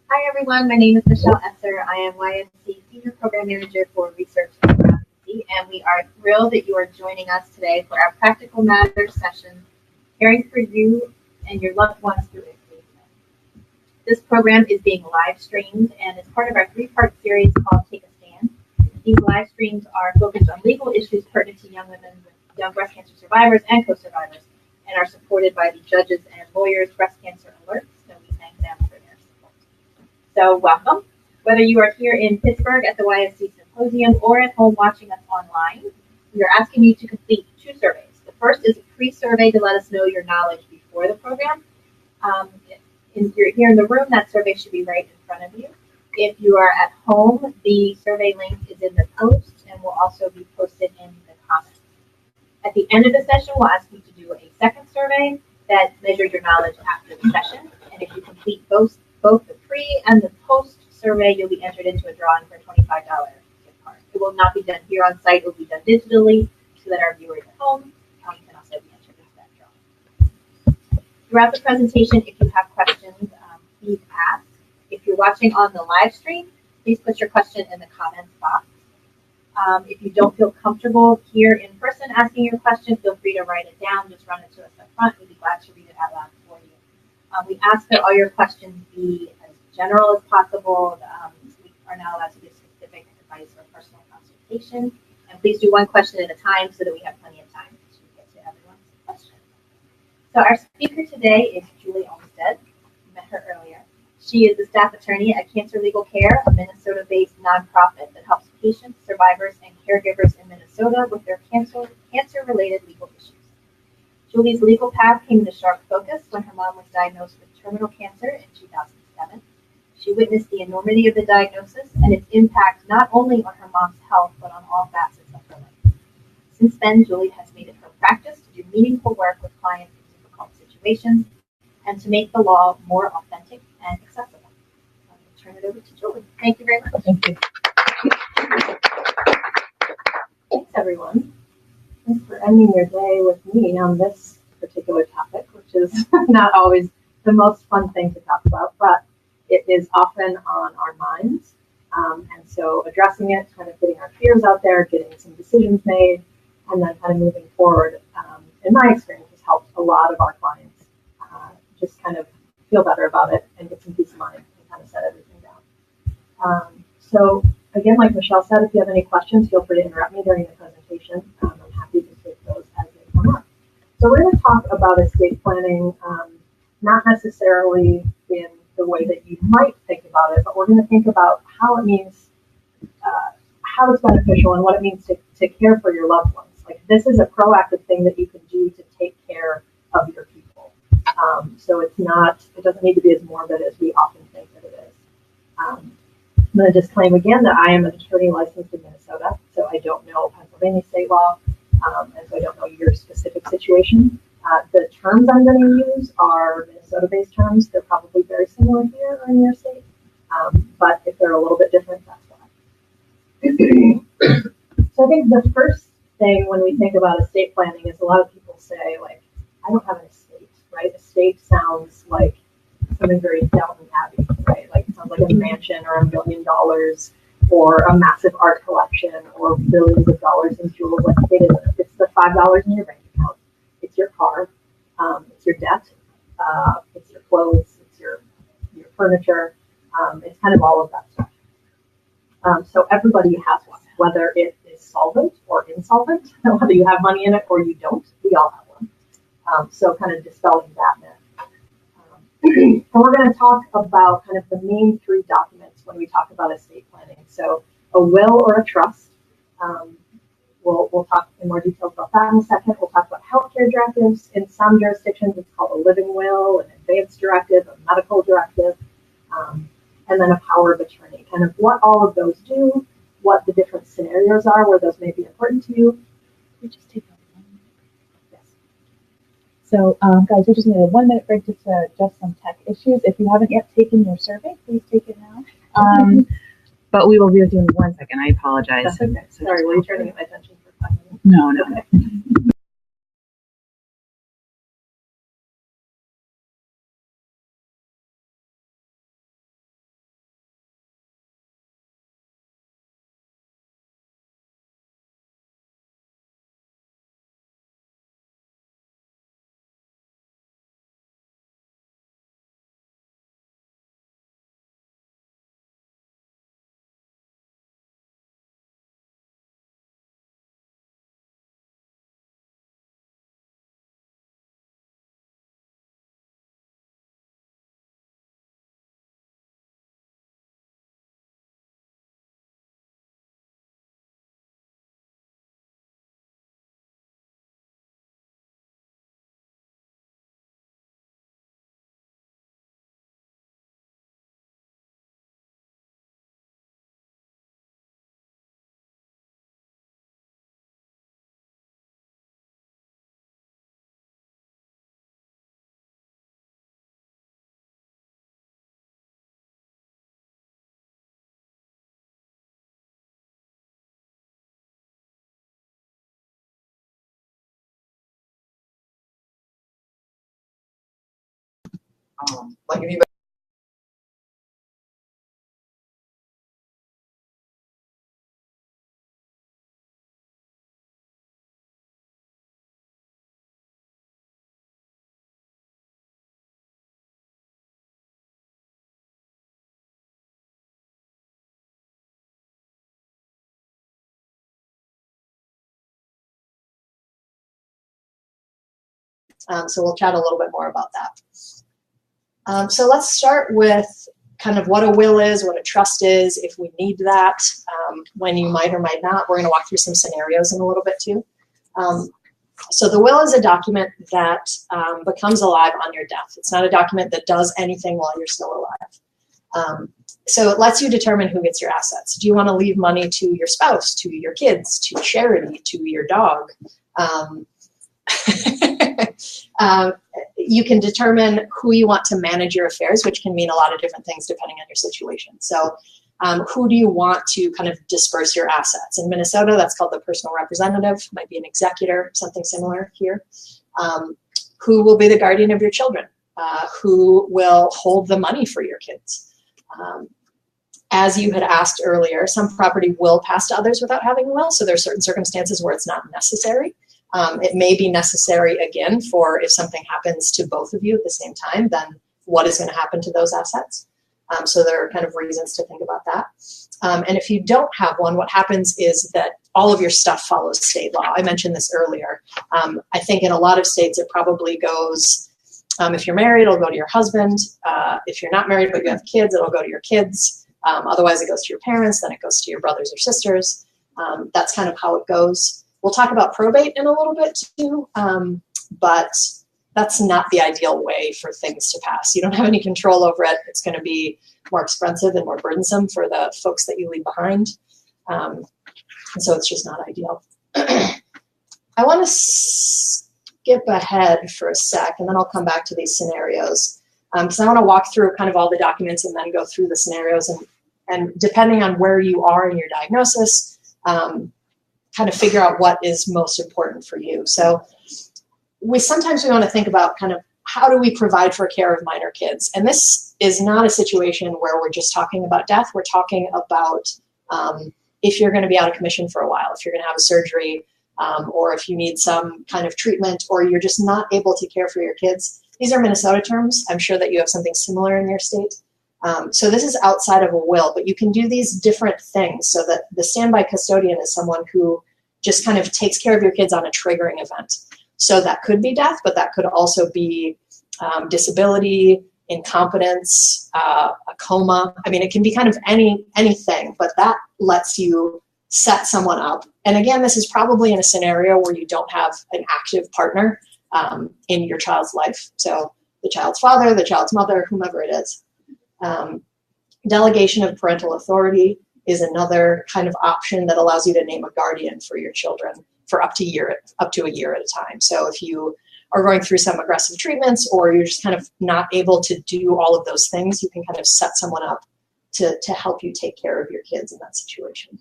Hi everyone, my name is Michelle Esser. I am YSC Senior Program Manager for Research and Advocacy, and we are thrilled that you are joining us today for our Practical Matters session, Caring for You and Your Loved Ones Through Engagement. This program is being live streamed and is part of our three-part series called Take a Stand. These live streams are focused on legal issues pertinent to young women, young breast cancer survivors and co-survivors, and are supported by the judges and lawyers, Breast Cancer Alerts, and we thank them for their support. So welcome. Whether you are here in Pittsburgh at the YSC Symposium or at home watching us online, we are asking you to complete two surveys. The first is a pre-survey to let us know your knowledge before the program. If you're here in the room, that survey should be right in front of you. If you are at home, the survey link is in the post and will also be posted in the comments. At the end of the session, we'll ask you to do a second survey that measures your knowledge after the session. And if you complete both the pre and the post survey, you'll be entered into a drawing for a $25 gift card. It will not be done here on site. It will be done digitally so that our viewers at home can also be entered into that drawing. Throughout the presentation, if you have questions, please ask. If you're watching on the live stream, please put your question in the comments box. If you don't feel comfortable here in person asking your question, feel free to write it down. Just run it to us up front. We'd be glad to read it out loud for you. We ask that all your questions be as general as possible. We are not allowed to give specific advice or personal consultation. And please do one question at a time so that we have plenty of time to get to everyone's questions. So our speaker today is Julie Olmsted. You met her earlier. She is the staff attorney at Cancer Legal Care, a Minnesota-based nonprofit that helps patients, survivors, and caregivers in Minnesota with their cancer-related legal issues. Julie's legal path came into sharp focus when her mom was diagnosed with terminal cancer in 2007. She witnessed the enormity of the diagnosis and its impact not only on her mom's health, but on all facets of her life. Since then, Julie has made it her practice to do meaningful work with clients in difficult situations and to make the law more authentic and accessible. I'm going to turn it over to Julie. Thank you very much. Thank you. Thanks, everyone. Thanks for ending your day with me on this particular topic, which is not always the most fun thing to talk about, but it is often on our minds. And so addressing it, kind of getting our fears out there, getting some decisions made, and then kind of moving forward, in my experience, has helped a lot of our clients just kind of feel better about it and get some peace of mind and kind of set everything down. So again, like Michelle said, if you have any questions, feel free to interrupt me during the presentation. I'm happy to take those as they come up. So we're going to talk about estate planning, not necessarily in the way that you might think about it, but we're going to think about how it means, how it's beneficial and what it means to care for your loved ones. Like, this is a proactive thing that you can do to take care of your people. So it doesn't need to be as morbid as we often think that it is. I'm going to disclaim again that I am an attorney licensed in Minnesota, so I don't know Pennsylvania state law, and so I don't know your specific situation. The terms I'm going to use are Minnesota-based terms. They're probably very similar here or in your state, but if they're a little bit different, that's why. So I think the first thing when we think about estate planning is a lot of people say, like, I don't have an estate, right? Estate sounds like something very Downton Abbey, right? Like, it sounds like a mansion or $1 million or a massive art collection or billions of dollars in jewels. Like, it isn't. It's the $5 in your bank account. It's your car. It's your debt. It's your clothes. It's your furniture. It's kind of all of that stuff. So everybody has one, whether it is solvent or insolvent, whether you have money in it or you don't. We all have one. So kind of dispelling that myth. And we're going to talk about kind of the main three documents when we talk about estate planning. So a will or a trust. We'll talk in more detail about that in a second. We'll talk about healthcare directives. In some jurisdictions, it's called a living will, an advance directive, a medical directive, and then a power of attorney. Kind of what all of those do, what the different scenarios are where those may be important to you. We just take a 1 minute. Yes. So, guys, we just need a 1 minute break just to adjust some tech issues. If you haven't yet taken your survey, please take it now. But we will be with you in 1 second. I apologize. That's okay. Sorry, were you trying to get my attention for 5 minutes? No. Okay. Like if you so we'll chat a little bit more about that. So let's start with kind of what a will is, what a trust is, if we need that, when you might or might not. We're going to walk through some scenarios in a little bit too. So the will is a document that becomes alive on your death. It's not a document that does anything while you're still alive. So it lets you determine who gets your assets. Do you want to leave money to your spouse, to your kids, to charity, to your dog? You can determine who you want to manage your affairs, which can mean a lot of different things depending on your situation. So who do you want to kind of disperse your assets? In Minnesota, that's called the personal representative, might be an executor, something similar here. Who will be the guardian of your children? Who will hold the money for your kids? As you had asked earlier, some property will pass to others without having a will, so there are certain circumstances where it's not necessary. It may be necessary again for if something happens to both of you at the same time, then what is going to happen to those assets? So there are kind of reasons to think about that. And if you don't have one, what happens is that all of your stuff follows state law. I mentioned this earlier. I think in a lot of states it probably goes, if you're married, it'll go to your husband. If you're not married but you have kids, it'll go to your kids. Otherwise it goes to your parents, then it goes to your brothers or sisters. That's kind of how it goes. We'll talk about probate in a little bit too, but that's not the ideal way for things to pass. You don't have any control over it. It's going to be more expensive and more burdensome for the folks that you leave behind. And so it's just not ideal. I want to skip ahead for a sec, and then I'll come back to these scenarios. Because I want to walk through kind of all the documents and then go through the scenarios. And depending on where you are in your diagnosis, kind of figure out what is most important for you. So sometimes we want to think about kind of how do we provide for care of minor kids? And this is not a situation where we're just talking about death. We're talking about if you're going to be out of commission for a while, if you're going to have a surgery, or if you need some kind of treatment, or you're just not able to care for your kids. These are Minnesota terms. I'm sure that you have something similar in your state. So this is outside of a will, but you can do these different things so that the standby custodian is someone who just kind of takes care of your kids on a triggering event. So that could be death, but that could also be disability, incompetence, a coma. I mean, it can be kind of anything, but that lets you set someone up. And again, this is probably in a scenario where you don't have an active partner in your child's life. So the child's father, the child's mother, whomever it is. Delegation of parental authority is another kind of option that allows you to name a guardian for your children for up to a year at a time. So if you are going through some aggressive treatments or you're just kind of not able to do all of those things, you can kind of set someone up to help you take care of your kids in that situation.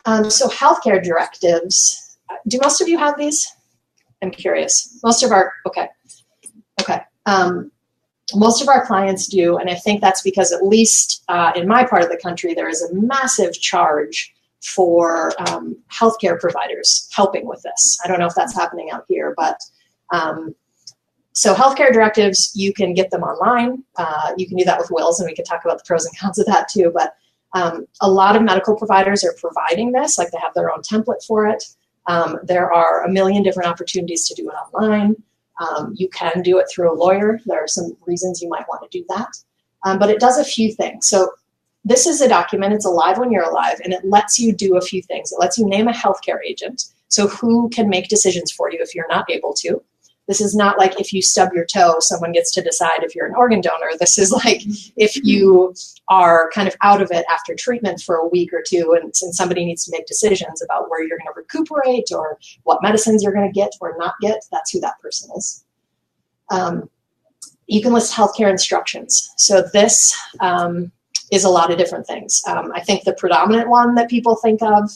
So healthcare directives, do most of you have these? I'm curious. Most of our, okay. Most of our clients do, and I think that's because at least in my part of the country, there is a massive charge for healthcare providers helping with this. I don't know if that's happening out here, but so healthcare directives, you can get them online. You can do that with wills, and we could talk about the pros and cons of that too, but a lot of medical providers are providing this, like they have their own template for it. There are a million different opportunities to do it online. You can do it through a lawyer. There are some reasons you might want to do that. But it does a few things. So this is a document. It's alive when you're alive, and it lets you do a few things. It lets you name a healthcare agent. So who can make decisions for you if you're not able to? This is not like if you stub your toe, someone gets to decide if you're an organ donor. This is like if you are kind of out of it after treatment for a week or two and somebody needs to make decisions about where you're going to recuperate or what medicines you're going to get or not get, that's who that person is. You can list healthcare instructions. So this is a lot of different things. I think the predominant one that people think of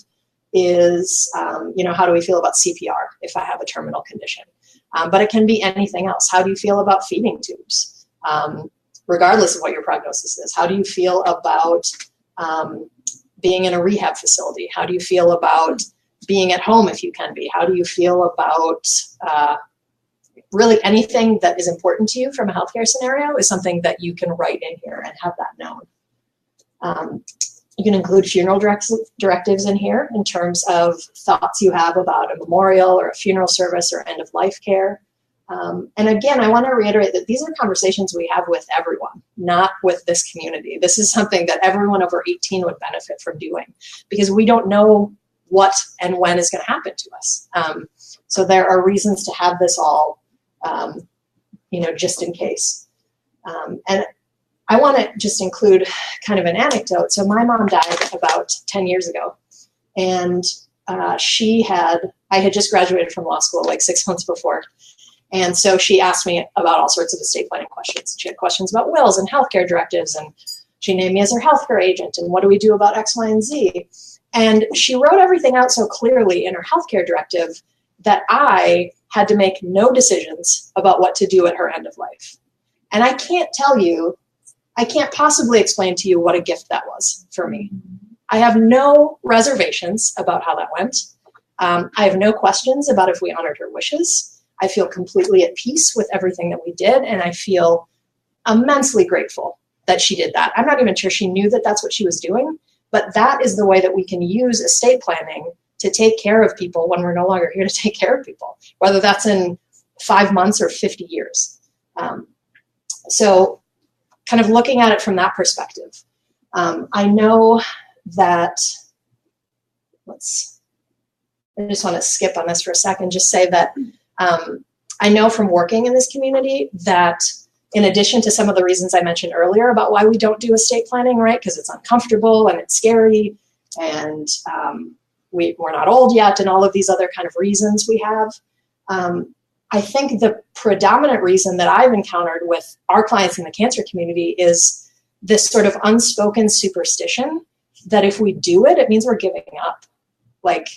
is, how do we feel about CPR if I have a terminal condition? But it can be anything else. How do you feel about feeding tubes? Regardless of what your prognosis is. How do you feel about being in a rehab facility? How do you feel about being at home if you can be? How do you feel about really anything that is important to you from a healthcare scenario is something that you can write in here and have that known. You can include funeral directives in here in terms of thoughts you have about a memorial or a funeral service or end of life care. And again, I want to reiterate that these are conversations we have with everyone, not with this community. This is something that everyone over 18 would benefit from doing because we don't know what and when is going to happen to us. So there are reasons to have this all, just in case. And I want to just include kind of an anecdote. So my mom died about 10 years ago, and I had just graduated from law school like 6 months before. And so she asked me about all sorts of estate planning questions. She had questions about wills and healthcare directives, and she named me as her healthcare agent, and what do we do about X, Y, and Z? And she wrote everything out so clearly in her healthcare directive that I had to make no decisions about what to do at her end of life. And I can't possibly explain to you what a gift that was for me. I have no reservations about how that went. I have no questions about if we honored her wishes. I feel completely at peace with everything that we did, and I feel immensely grateful that she did that. I'm not even sure she knew that that's what she was doing, but that is the way that we can use estate planning to take care of people when we're no longer here to take care of people, whether that's in 5 months or 50 years. So kind of looking at it from that perspective, I know that, I just want to skip on this for a second, just say that I know from working in this community that in addition to some of the reasons I mentioned earlier about why we don't do estate planning, right? Because it's uncomfortable and it's scary and we're not old yet and all of these other kind of reasons we have. I think the predominant reason that I've encountered with our clients in the cancer community is this sort of unspoken superstition that if we do it, it means we're giving up. Like,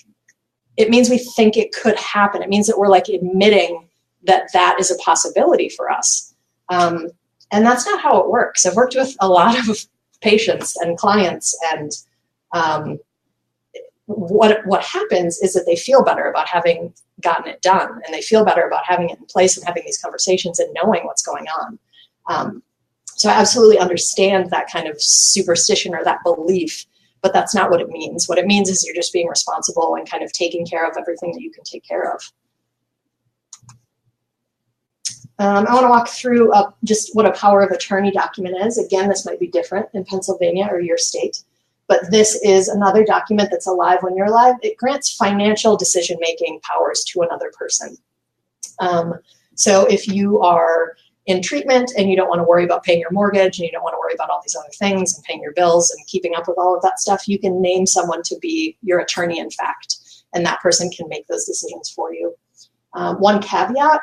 it means we think it could happen. It means that we're like admitting that that is a possibility for us. And that's not how it works. I've worked with a lot of patients and clients, and what happens is that they feel better about having gotten it done, and they feel better about having it in place and having these conversations and knowing what's going on. So I absolutely understand that kind of superstition or that belief, but that's not what it means. What it means is you're just being responsible and kind of taking care of everything that you can take care of. I want to walk through just what a power of attorney document is. Again, this might be different in Pennsylvania or your state, but this is another document that's alive when you're alive. It grants financial decision-making powers to another person. So if you are in treatment and you don't want to worry about paying your mortgage and you don't want to worry about all these other things and paying your bills and keeping up with all of that stuff, you can name someone to be your attorney in fact, and that person can make those decisions for you. One caveat,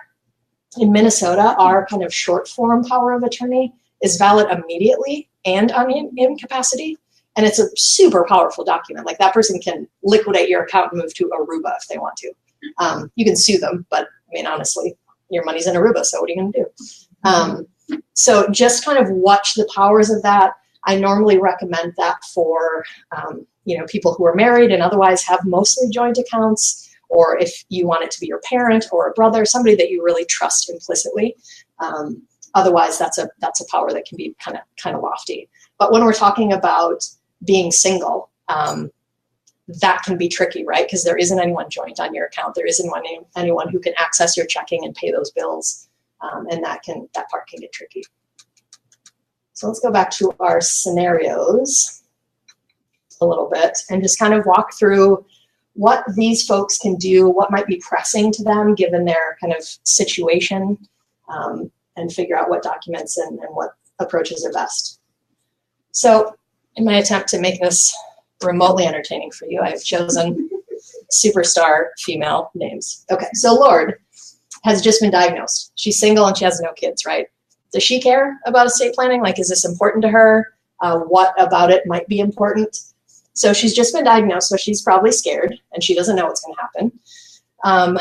in Minnesota, our kind of short form power of attorney is valid immediately and on incapacity. And it's a super powerful document. Like, that person can liquidate your account and move to Aruba if they want to. You can sue them, but I mean, honestly, your money's in Aruba, so what are you going to do? So just kind of watch the powers of that. I normally recommend that for people who are married and otherwise have mostly joint accounts, or if you want it to be your parent or a brother, somebody that you really trust implicitly. Otherwise, that's a power that can be kind of lofty. But when we're talking about being single, that can be tricky, right? Because there isn't anyone joint on your account. There isn't anyone who can access your checking and pay those bills, and that part can get tricky. So let's go back to our scenarios a little bit and just kind of walk through what these folks can do, what might be pressing to them given their kind of situation, and figure out what documents and what approaches are best. So in my attempt to make this remotely entertaining for you, I've chosen superstar female names. Okay, so Lord has just been diagnosed. She's single and she has no kids, right? Does she care about estate planning? Like, is this important to her? What about it might be important? So she's just been diagnosed, so she's probably scared and she doesn't know what's going to happen.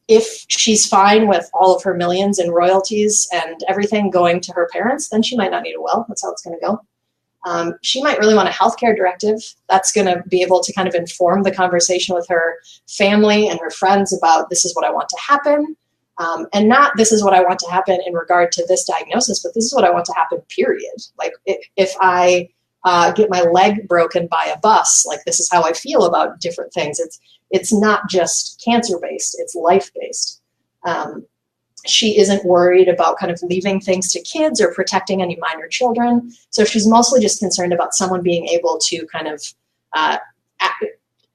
If she's fine with all of her millions in royalties and everything going to her parents, then she might not need a will. That's how it's going to go. She might really want a healthcare directive. That's going to be able to kind of inform the conversation with her family and her friends about this is what I want to happen. And not this is what I want to happen in regard to this diagnosis, but this is what I want to happen, period. Like if I get my leg broken by a bus, like this is how I feel about different things. It's not just cancer-based, it's life-based. She isn't worried about kind of leaving things to kids or protecting any minor children. So she's mostly just concerned about someone being able to kind of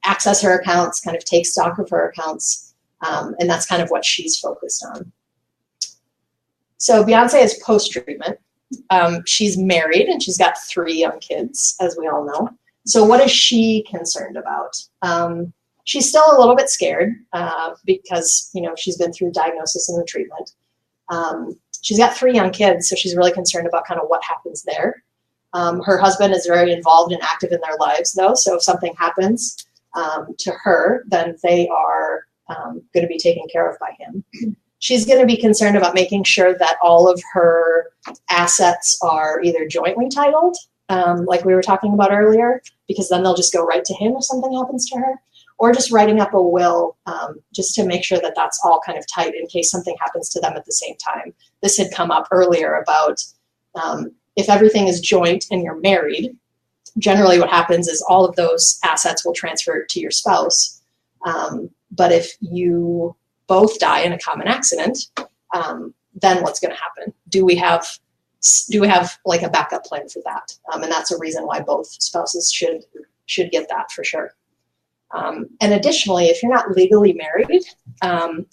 access her accounts, kind of take stock of her accounts. And that's kind of what she's focused on. So Beyonce is post-treatment. She's married and she's got 3 young kids, as we all know. So what is she concerned about? She's still a little bit scared because, you know, she's been through diagnosis and the treatment. She's got 3 young kids, so she's really concerned about kind of what happens there. Her husband is very involved and active in their lives, though. So if something happens to her, then they are going to be taken care of by him. She's going to be concerned about making sure that all of her assets are either jointly titled, like we were talking about earlier, because then they'll just go right to him if something happens to her, or just writing up a will just to make sure that that's all kind of tight in case something happens to them at the same time. This had come up earlier about if everything is joint and you're married, generally what happens is all of those assets will transfer to your spouse. But if you both die in a common accident, then what's going to happen? Do we have like a backup plan for that? And that's a reason why both spouses should get that for sure. And additionally, if you're not legally married,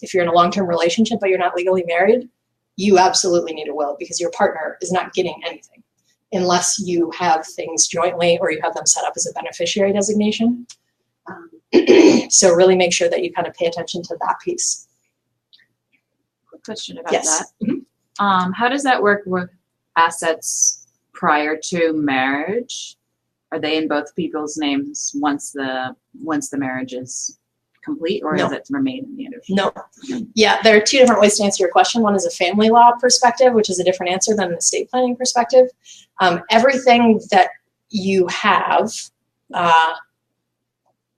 if you're in a long-term relationship but you're not legally married, you absolutely need a will because your partner is not getting anything unless you have things jointly or you have them set up as a beneficiary designation. So really make sure that you kind of pay attention to that piece. Quick question about Yes. that. Mm-hmm. How does that work with assets prior to marriage? Are they in both people's names once the marriage is complete, or No. does it remain in the individual? No. Yeah, there are 2 different ways to answer your question. One is a family law perspective, which is a different answer than an estate planning perspective. Everything that you have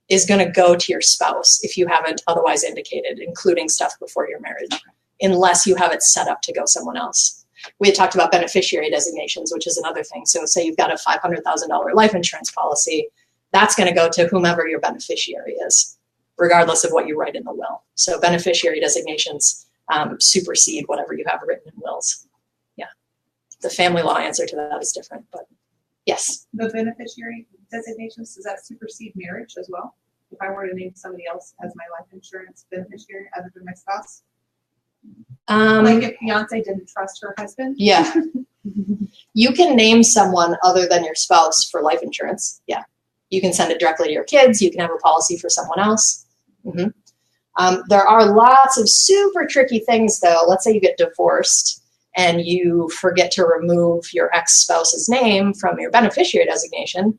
is going to go to your spouse if you haven't otherwise indicated, including stuff before your marriage, unless you have it set up to go someone else. We had talked about beneficiary designations, which is another thing. So say you've got a $500,000 life insurance policy, that's going to go to whomever your beneficiary is, regardless of what you write in the will. So beneficiary designations supersede whatever you have written in wills. Yeah. The family law answer to that is different, but yes. The beneficiary designations, does that supersede marriage as well? If I were to name somebody else as my life insurance beneficiary other than my spouse? Like if Beyonce didn't trust her husband? Yeah. You can name someone other than your spouse for life insurance. Yeah. You can send it directly to your kids. You can have a policy for someone else. Mm-hmm. There are lots of super tricky things, though. Let's say you get divorced and you forget to remove your ex-spouse's name from your beneficiary designation.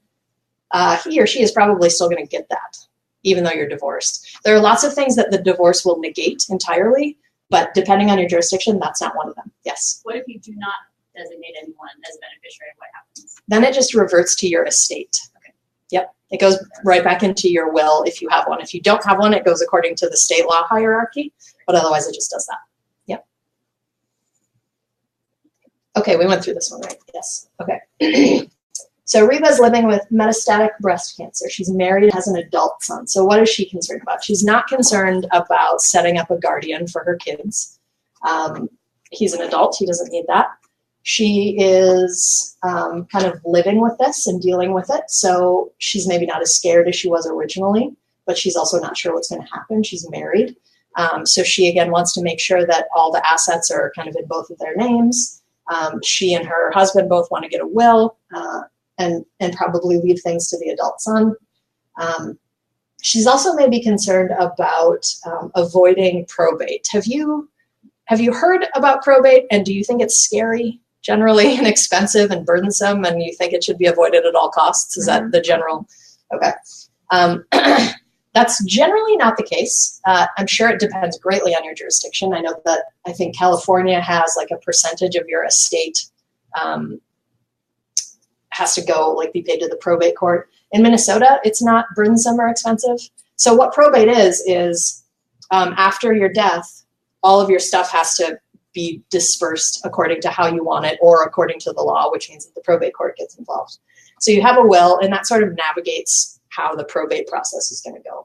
He or she is probably still going to get that, even though you're divorced. There are lots of things that the divorce will negate entirely, but depending on your jurisdiction, that's not one of them. Yes. What if you do not designate anyone as a beneficiary? What happens? Then it just reverts to your estate. Okay. Yep. It goes right back into your will if you have one. If you don't have one, it goes according to the state law hierarchy, but otherwise it just does that. Yep. Okay, we went through this one, right? Yes. Okay. So Reba's living with metastatic breast cancer. She's married, has an adult son. So what is she concerned about? She's not concerned about setting up a guardian for her kids. He's an adult. He doesn't need that. She is kind of living with this and dealing with it. So she's maybe not as scared as she was originally, but she's also not sure what's going to happen. She's married. So she, again, wants to make sure that all the assets are kind of in both of their names. She and her husband both want to get a will. And probably leave things to the adult son. She's also maybe concerned about avoiding probate. Have you heard about probate, and do you think it's scary generally and expensive and burdensome, and you think it should be avoided at all costs? Is that the general? Okay. That's generally not the case. I'm sure it depends greatly on your jurisdiction. I know that I think California has like a percentage of your estate has to go, like, be paid to the probate court. In Minnesota, it's not burdensome or expensive. So what probate is after your death, all of your stuff has to be dispersed according to how you want it or according to the law, which means that the probate court gets involved. So you have a will, and that sort of navigates how the probate process is going to go.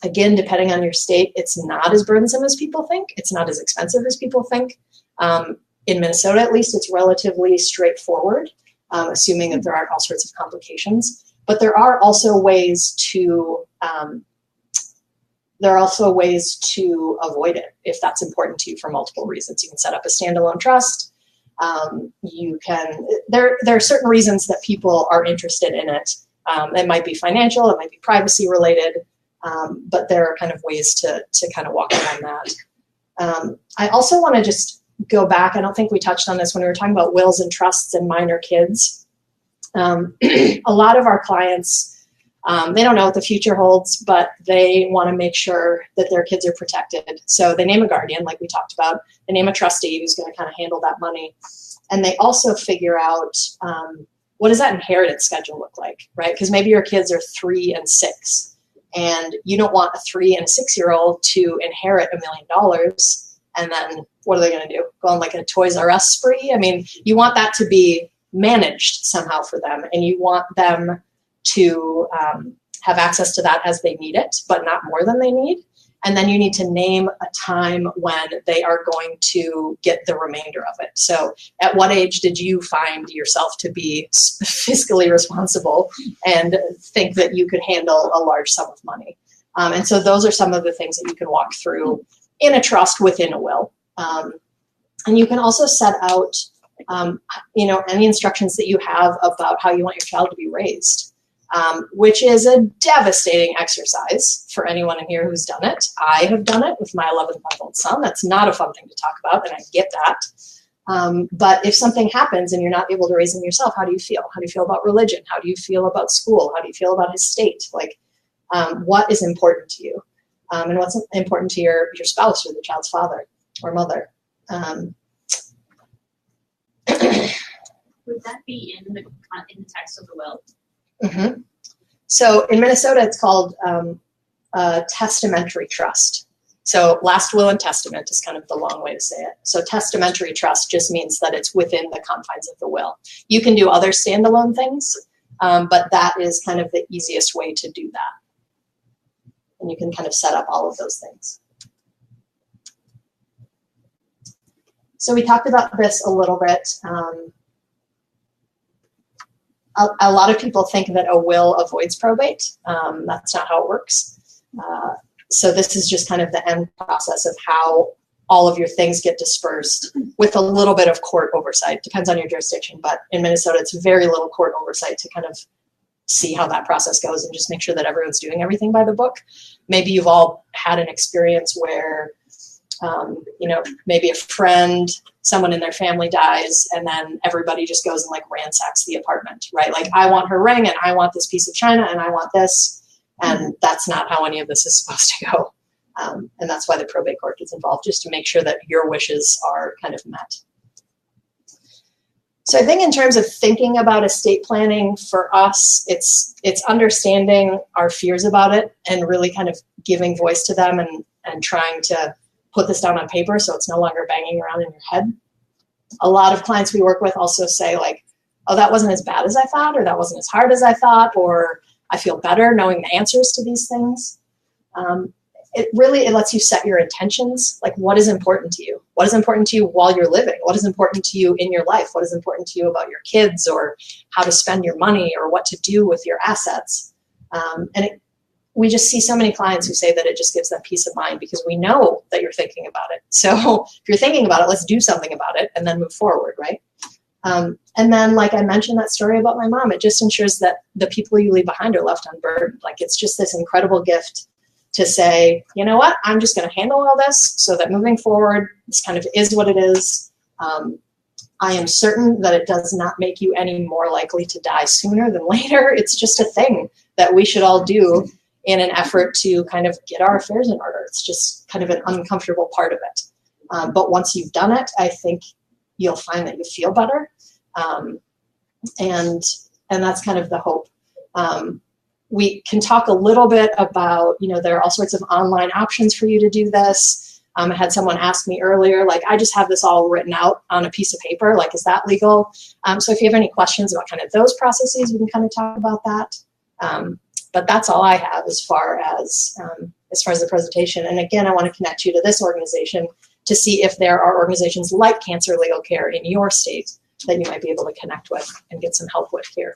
Again, depending on your state, it's not as burdensome as people think. It's not as expensive as people think. In Minnesota, at least, it's relatively straightforward, assuming that there aren't all sorts of complications. But there are also ways to avoid it if that's important to you for multiple reasons. You can set up a standalone trust. There are certain reasons that people are interested in it. It might be financial, it might be privacy related, but there are kind of ways to kind of walk around that. I also want to just go back. I don't think we touched on this when we were talking about wills and trusts and minor kids. A lot of our clients, they don't know what the future holds, but they want to make sure that their kids are protected. So they name a guardian, like we talked about. They name a trustee who's going to kind of handle that money. And they also figure out what does that inheritance schedule look like, right? Because maybe your kids are 3 and 6, and you don't want a 3 and a 6-year-old to inherit $1 million. And then what are they going to do? Go on like a Toys R Us spree? I mean, you want that to be managed somehow for them, and you want them to have access to that as they need it, but not more than they need. And then you need to name a time when they are going to get the remainder of it. So at what age did you find yourself to be fiscally responsible and think that you could handle a large sum of money? And so those are some of the things that you can walk through in a trust within a will. And you can also set out, any instructions that you have about how you want your child to be raised. Which is a devastating exercise for anyone in here who's done it. I have done it with my 11-month-old son. That's not a fun thing to talk about, and I get that. But if something happens and you're not able to raise him yourself, how do you feel? How do you feel about religion? How do you feel about school? How do you feel about his state? Like, what is important to you? And what's important to your spouse or the child's father or mother? Would that be in the text of the will? Mm-hmm. So in Minnesota, it's called a testamentary trust. So last will and testament is kind of the long way to say it. So testamentary trust just means that it's within the confines of the will. You can do other standalone things, but that is kind of the easiest way to do that. And you can kind of set up all of those things. So we talked about this a little bit. A lot of people think that a will avoids probate. That's not how it works. So this is just kind of the end process of how all of your things get dispersed with a little bit of court oversight. Depends on your jurisdiction, but in Minnesota, it's very little court oversight to kind of see how that process goes and just make sure that everyone's doing everything by the book. Maybe you've all had an experience where maybe a friend, someone in their family dies, and then everybody just goes and like ransacks the apartment, right? Like, I want her ring, and I want this piece of china, and I want this, and that's not how any of this is supposed to go. And that's why the probate court gets involved, just to make sure that your wishes are kind of met. So I think in terms of thinking about estate planning for us, it's understanding our fears about it and really kind of giving voice to them and trying to put this down on paper so it's no longer banging around in your head. A lot of clients we work with also say like, oh, that wasn't as bad as I thought, or that wasn't as hard as I thought, or I feel better knowing the answers to these things. It lets you set your intentions, like what is important to you? What is important to you while you're living? What is important to you in your life? What is important to you about your kids, or how to spend your money, or what to do with your assets? We just see so many clients who say that it just gives them peace of mind because we know that you're thinking about it. So if you're thinking about it, let's do something about it and then move forward, right? And then, like I mentioned that story about my mom, it just ensures that the people you leave behind are left unburdened. Like, it's just this incredible gift to say, you know what, I'm just going to handle all this so that moving forward, this kind of is what it is. I am certain that it does not make you any more likely to die sooner than later. It's just a thing that we should all do in an effort to kind of get our affairs in order. It's just kind of an uncomfortable part of it. But once you've done it, I think you'll find that you feel better. And that's kind of the hope. We can talk a little bit about, there are all sorts of online options for you to do this. I had someone ask me earlier, like, I just have this all written out on a piece of paper. Like, is that legal? So if you have any questions about kind of those processes, we can kind of talk about that. But that's all I have as far as the presentation. And again, I want to connect you to this organization to see if there are organizations like Cancer Legal Care in your state that you might be able to connect with and get some help with here.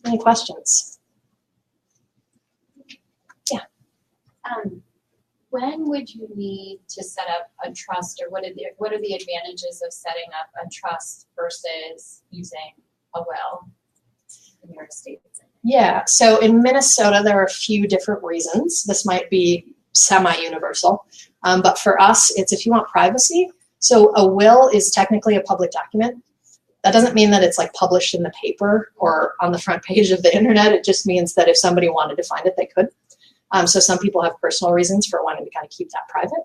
Any questions? Yeah. When would you need to set up a trust, or what are the advantages of setting up a trust versus using a will in your estate? Yeah, so in Minnesota, there are a few different reasons. This might be semi-universal, but for us, it's if you want privacy. So a will is technically a public document. That doesn't mean that it's like published in the paper or on the front page of the internet. It just means that if somebody wanted to find it, they could. So some people have personal reasons for wanting to kind of keep that private.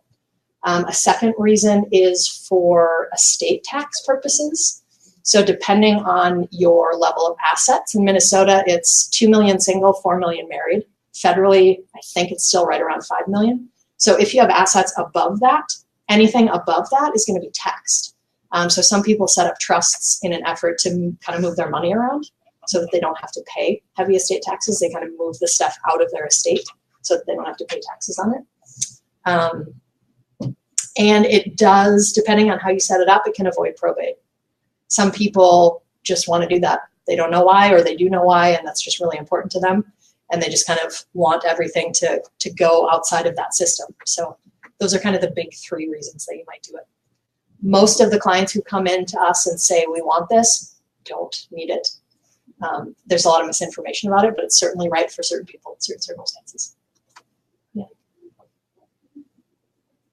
A second reason is for estate tax purposes. So depending on your level of assets, in Minnesota, it's 2 million single, 4 million married. Federally, I think it's still right around 5 million. So if you have assets above that, anything above that is going to be taxed. So some people set up trusts in an effort to kind of move their money around so that they don't have to pay heavy estate taxes. They kind of move the stuff out of their estate so that they don't have to pay taxes on it. And it does, depending on how you set it up, it can avoid probate. Some people just want to do that. They don't know why, or they do know why, and that's just really important to them. And they just kind of want everything to go outside of that system. So those are kind of the big three reasons that you might do it. Most of the clients who come in to us and say, we want this, don't need it. There's a lot of misinformation about it, but it's certainly right for certain people in certain circumstances.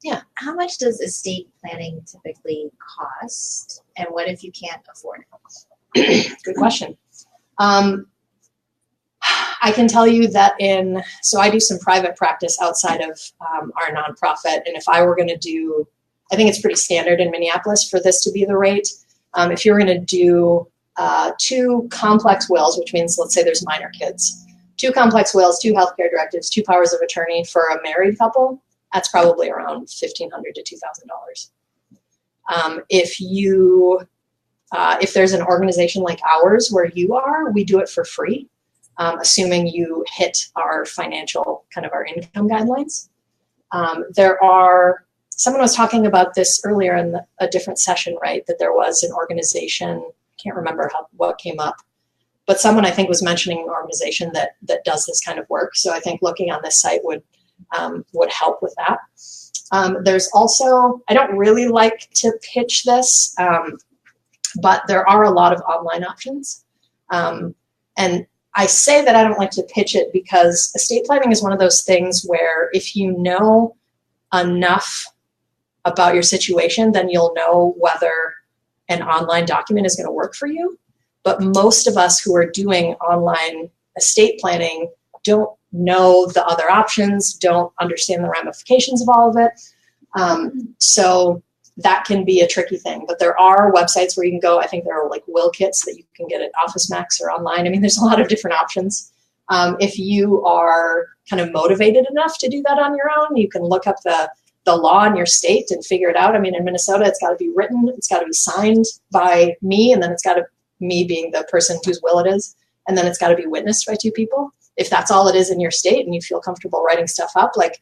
Yeah. How much does estate planning typically cost? And what if you can't afford it? Good question. I can tell you that so I do some private practice outside of our nonprofit. And if I were going to do, I think it's pretty standard in Minneapolis for this to be the rate. If you're going to do 2 complex wills, which means, let's say there's minor kids, 2 complex wills, 2 healthcare directives, 2 powers of attorney for a married couple, that's probably around $1,500 to $2,000. If there's an organization like ours where you are, we do it for free, assuming you hit our financial, kind of our income guidelines. Someone was talking about this earlier in a different session, right? That there was an organization, I can't remember what came up, but someone I think was mentioning an organization that does this kind of work. So I think looking on this site would help with that. There's also, I don't really like to pitch this, but there are a lot of online options. And I say that I don't like to pitch it because estate planning is one of those things where if you know enough about your situation, then you'll know whether an online document is going to work for you. But most of us who are doing online estate planning don't know the other options, don't understand the ramifications of all of it. So that can be a tricky thing. But there are websites where you can go. I think there are like will kits that you can get at Office Max or online. I mean, there's a lot of different options. If you are kind of motivated enough to do that on your own, you can look up the law in your state and figure it out. I mean, in Minnesota, it's got to be written, it's got to be signed by me, and then it's got to, me being the person whose will it is, and then it's got to be witnessed by 2 people. If that's all it is in your state and you feel comfortable writing stuff up, like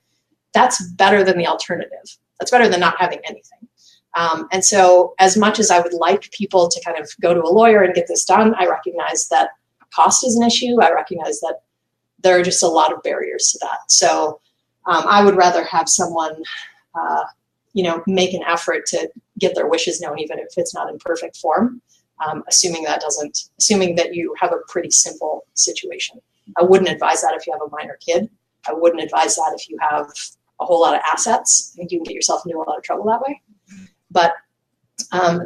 that's better than the alternative. That's better than not having anything. And so as much as I would like people to kind of go to a lawyer and get this done, I recognize that cost is an issue. I recognize that there are just a lot of barriers to that. So I would rather have someone, make an effort to get their wishes known, even if it's not in perfect form, assuming that you have a pretty simple situation. I wouldn't advise that if you have a minor kid. I wouldn't advise that if you have a whole lot of assets. I think you can get yourself into a lot of trouble that way. But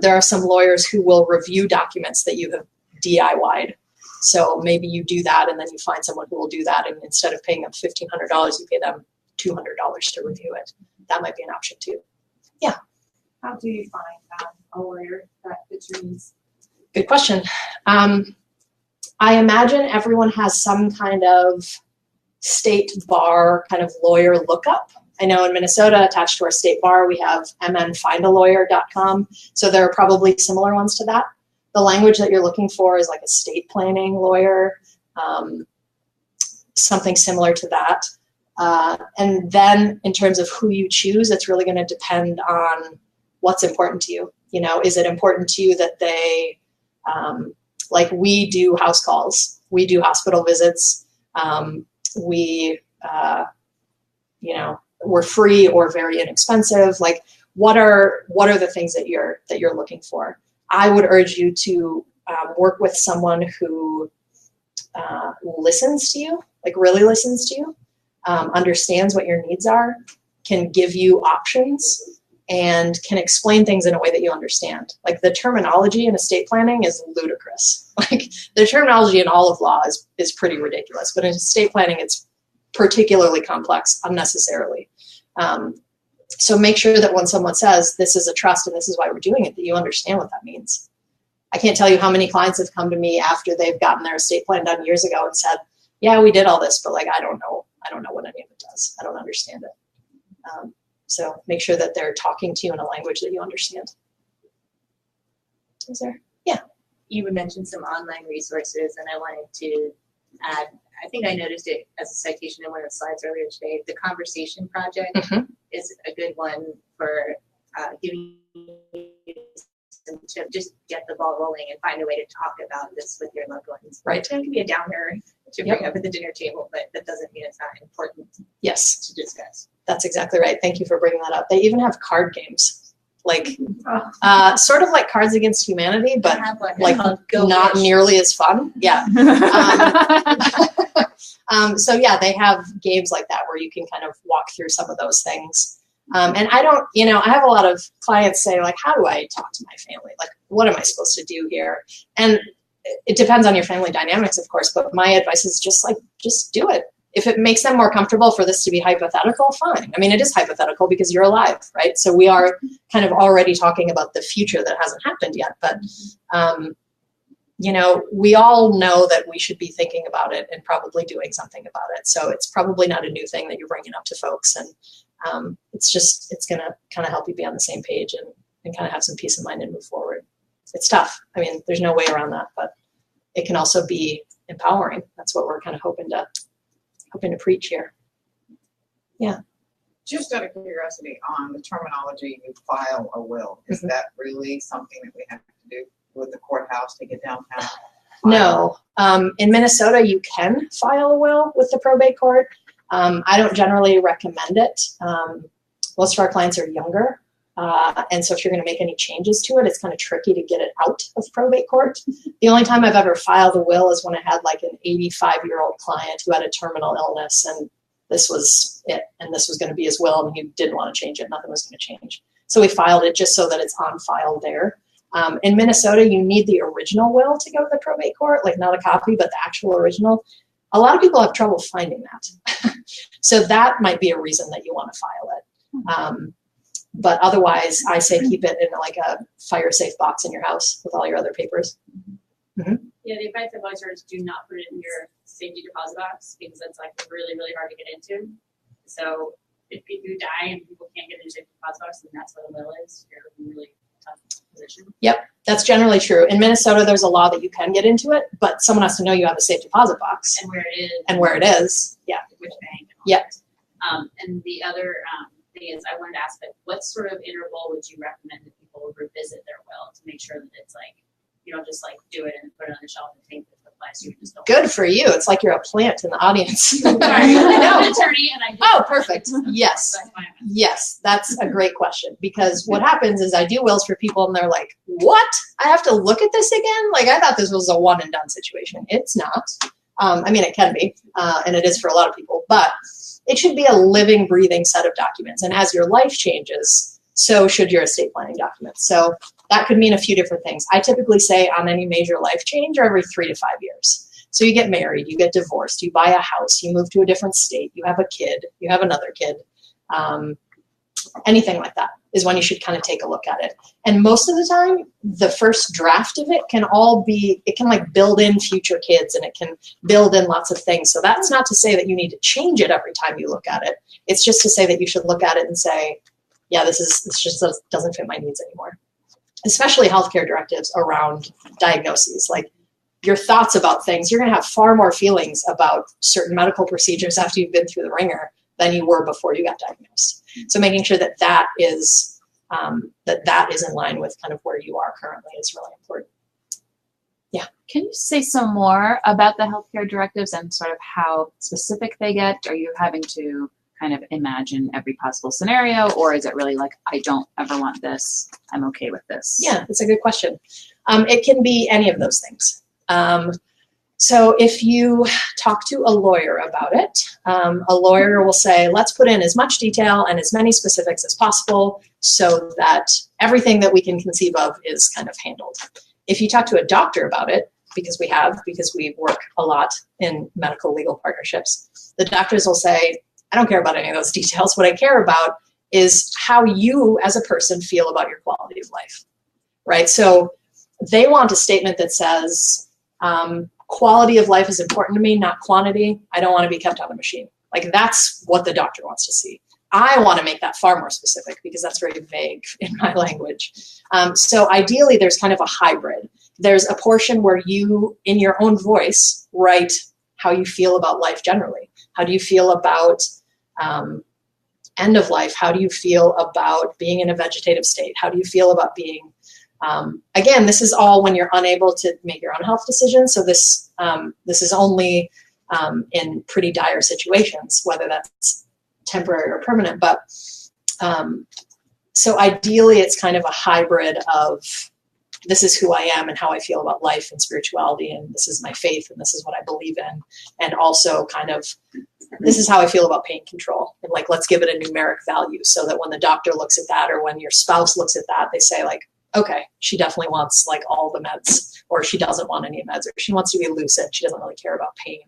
there are some lawyers who will review documents that you have DIY'd So maybe you do that, and then you find someone who will do that, and instead of paying them $1,500, you pay them $200 to review it. That might be an option too. How do you find a lawyer that fits your needs? Good question. I imagine everyone has some kind of state bar kind of lawyer lookup. I know in Minnesota, attached to our state bar, we have mnfindalawyer.com. So there are probably similar ones to that. The language that you're looking for is like a estate planning lawyer, something similar to that. And then in terms of who you choose, it's really going to depend on what's important to you. You know, is it important to you that they, like we do house calls, we do hospital visits, we're free or very inexpensive. Like, what are the things that you're looking for? I would urge you to work with someone who listens to you, like really listens to you, understands what your needs are, can give you options, and can explain things in a way that you understand. Like, the terminology in estate planning is ludicrous. Like, the terminology in all of law is pretty ridiculous, but in estate planning, it's particularly complex unnecessarily. So make sure that when someone says this is a trust and this is why we're doing it, that you understand what that means. I can't tell you how many clients have come to me after they've gotten their estate plan done years ago and said, yeah, we did all this, but like, I don't know what any of it does. I don't understand it. So make sure that they're talking to you in a language that you understand. Is there? Yeah. You would mention some online resources, and I wanted to add, I think I noticed it as a citation in one of the slides earlier today. The Conversation Project is a good one for giving you some tips, just get the ball rolling and find a way to talk about this with your loved ones. Right. It can be a downer to bring up at the dinner table, but that doesn't mean it's not important Yes, to discuss. that's exactly right. Thank you for bringing that up. They even have card games, like sort of like Cards Against Humanity, but like not nearly as fun. Yeah. So yeah, they have games like that where you can kind of walk through some of those things. And I don't, I have a lot of clients say, like, how do I talk to my family? Like, what am I supposed to do here? And it depends on your family dynamics, of course, but my advice is just do it. If it makes them more comfortable for this to be hypothetical, fine. I mean, it is hypothetical because you're alive, right? So we are kind of already talking about the future that hasn't happened yet. But, we all know that we should be thinking about it and probably doing something about it. So it's probably not a new thing that you're bringing up to folks. And it's going to kind of help you be on the same page and kind of have some peace of mind and move forward. It's tough. I mean, there's no way around that, but it can also be empowering. That's what we're kind of hoping to preach here. Yeah. Just out of curiosity, on the terminology, you file a will. Is that really something that we have to do with the courthouse to get downtown? No. In Minnesota, you can file a will with the probate court. I don't generally recommend it. Most of our clients are younger. And so if you're going to make any changes to it, it's kind of tricky to get it out of probate court. The only time I've ever filed a will is when I had like an 85-year-old client who had a terminal illness, and this was it, and this was going to be his will, and he didn't want to change it. Nothing was going to change. So we filed it just so that it's on file there. In Minnesota, you need the original will to go to the probate court, like not a copy, but the actual original. A lot of people have trouble finding that. So that might be a reason that you want to file it. But otherwise, I say keep it in like a fire-safe box in your house with all your other papers. Yeah, the advice I've always heard is do not put it in your safety deposit box because it's like really, really hard to get into. So if people die and people can't get into your safety deposit box, then that's what a will is. You're in a really tough position. Yep, that's generally true. In Minnesota, there's a law that you can get into it, but someone has to know you have a safe deposit box. And where it is. And where it is, yeah. Which bank. Yep. And the other thing is I wanted to ask, what sort of interval would you recommend that people revisit their will to make sure that it's like, you don't just like do it and put it on the shelf and think that the applies to you. Just don't. Good for you. It's like you're a plant in the audience. Sorry, I'm an attorney and I do. Oh, perfect. Yes. Yes, that's a great question, because what happens is I do wills for people and they're like, what? I have to look at this again? Like, I thought this was a one and done situation. It's not. I mean, it can be, and it is for a lot of people, but it should be a living, breathing set of documents. And as your life changes, so should your estate planning documents. So that could mean a few different things. I typically say on any major life change or every 3 to 5 years. So you get married, you get divorced, you buy a house, you move to a different state, you have a kid, you have another kid. Anything like that is when you should kind of take a look at it. And most of the time, the first draft of it can like build in future kids, and it can build in lots of things. So that's not to say that you need to change it every time you look at it. It's just to say that you should look at it and say, yeah, this just doesn't fit my needs anymore. Especially healthcare directives around diagnoses. Like, your thoughts about things, you're going to have far more feelings about certain medical procedures after you've been through the ringer than you were before you got diagnosed. So making sure that is in line with kind of where you are currently is really important. Yeah. Can you say some more about the healthcare directives and sort of how specific they get? Are you having to kind of imagine every possible scenario, or is it really like, I don't ever want this, I'm okay with this? Yeah, that's a good question. It can be any of those things. So if you talk to a lawyer about it, a lawyer will say, let's put in as much detail and as many specifics as possible so that everything that we can conceive of is kind of handled. If you talk to a doctor about it, because we work a lot in medical legal partnerships, the doctors will say, I don't care about any of those details. What I care about is how you as a person feel about your quality of life, right? So they want a statement that says, quality of life is important to me, not quantity. I don't want to be kept on a machine. Like, that's what the doctor wants to see. I want to make that far more specific because that's very vague in my language. So ideally, there's kind of a hybrid. There's a portion where you, in your own voice, write how you feel about life generally. How do you feel about end of life? How do you feel about being in a vegetative state? How do you feel about being again, this is all when you're unable to make your own health decisions. So this is only in pretty dire situations, whether that's temporary or permanent. But so ideally, it's kind of a hybrid of this is who I am and how I feel about life and spirituality, and this is my faith, and this is what I believe in, and also kind of this is how I feel about pain control. And like, let's give it a numeric value so that when the doctor looks at that, or when your spouse looks at that, they say like, okay, she definitely wants like all the meds, or she doesn't want any meds, or she wants to be lucid. She doesn't really care about pain.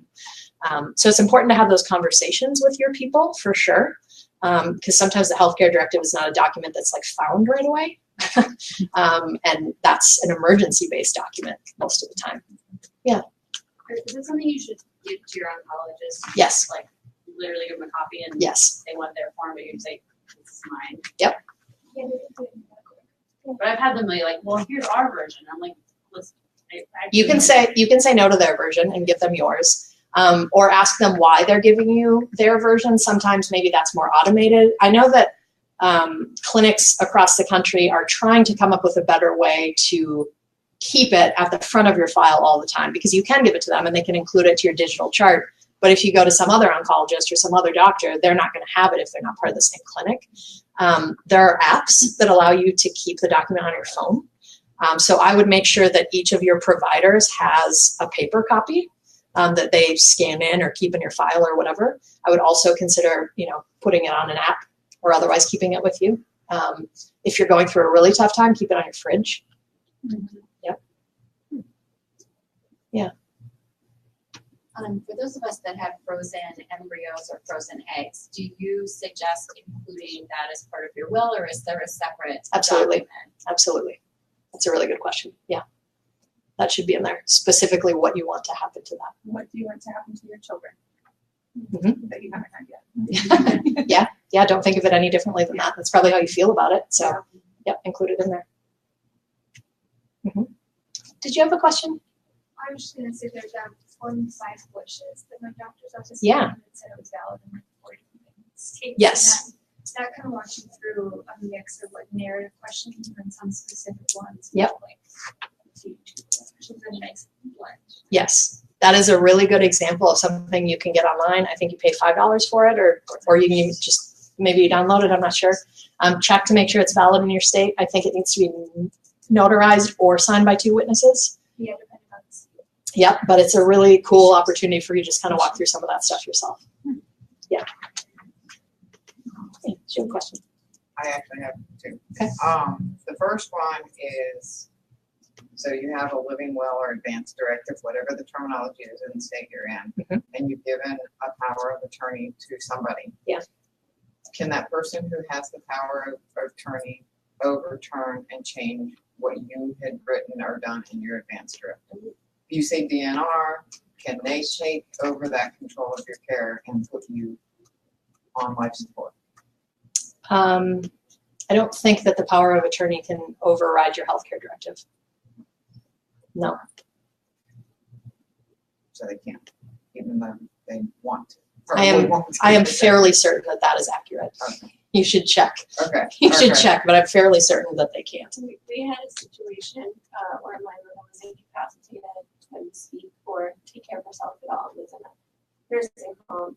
So it's important to have those conversations with your people for sure. Because sometimes the healthcare directive is not a document that's like found right away. And that's an emergency-based document most of the time. Yeah. Is it something you should give to your oncologist? Yes. Like, literally give them a copy and Yes. they want their form, but you say, this is mine. Yep. But I've had them be like, well, here's our version. I'm like, listen. You can say no to their version and give them yours, or ask them why they're giving you their version. Sometimes maybe that's more automated. I know that clinics across the country are trying to come up with a better way to keep it at the front of your file all the time, because you can give it to them and they can include it to your digital chart. But if you go to some other oncologist or some other doctor, they're not going to have it if they're not part of the same clinic. There are apps that allow you to keep the document on your phone. So I would make sure that each of your providers has a paper copy that they scan in or keep in your file or whatever. I would also consider, putting it on an app or otherwise keeping it with you. If you're going through a really tough time, keep it on your fridge. Mm-hmm. Yep. Yeah. For those of us that have frozen embryos or frozen eggs, do you suggest including that as part of your will, or is there a separate Absolutely. document? Absolutely. That's a really good question. Yeah. That should be in there. Specifically what you want to happen to that. What do you want to happen to your children? Mm-hmm. That you haven't had yet. Yeah. Don't think of it any differently than that. That's probably how you feel about it. So, yep, include it in there. Mm-hmm. Did you have a question? I was just gonna say there's form size wishes that my doctor's office Yeah. said it was valid in like 40 states. Yes. And that kind of walks you through a mix of like narrative questions and some specific ones. Yep. Like two questions and a nice blend. Yes. That is a really good example of something you can get online. I think you pay $5 for it, or you can just maybe download it. I'm not sure. Check to make sure it's valid in your state. I think it needs to be notarized or signed by 2 witnesses. Yeah, depending on the state. Yep, but it's a really cool opportunity for you to just kind of walk through some of that stuff yourself. Yeah. Hey, do you have a question? I actually have 2. Okay. The first one is, So you have a living will or advanced directive, whatever the terminology is in the state you're in, and you've given a power of attorney to somebody. Yeah. Can that person who has the power of attorney overturn and change what you had written or done in your advanced directive? If you say DNR, can they take over that control of your care and put you on life support? I don't think that the power of attorney can override your healthcare directive. No. So they can't, even though they want to. I am fairly certain that that is accurate. Okay. You should check. Okay. You should check, but I'm fairly certain that they can't. We had a situation where my mother was incapacitated, couldn't speak or take care of herself at all. Was in a nursing home.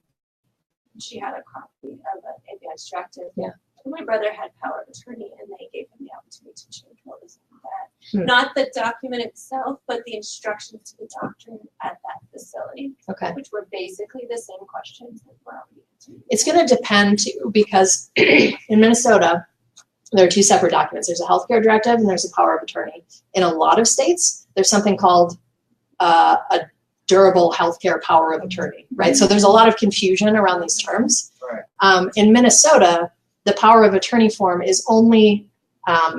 She had a copy of an advanced directive. Yeah. My brother had power of attorney, and they gave him the opportunity to change what was in that. Hmm. Not the document itself, but the instructions to the doctor at that facility, Okay. which were basically the same questions that were already answered. It's going to depend too, because in Minnesota, there are two separate documents. There's a healthcare directive and there's a power of attorney. In a lot of states, there's something called a durable healthcare power of attorney, right? So there's a lot of confusion around these terms. Right. In Minnesota, the power of attorney form is only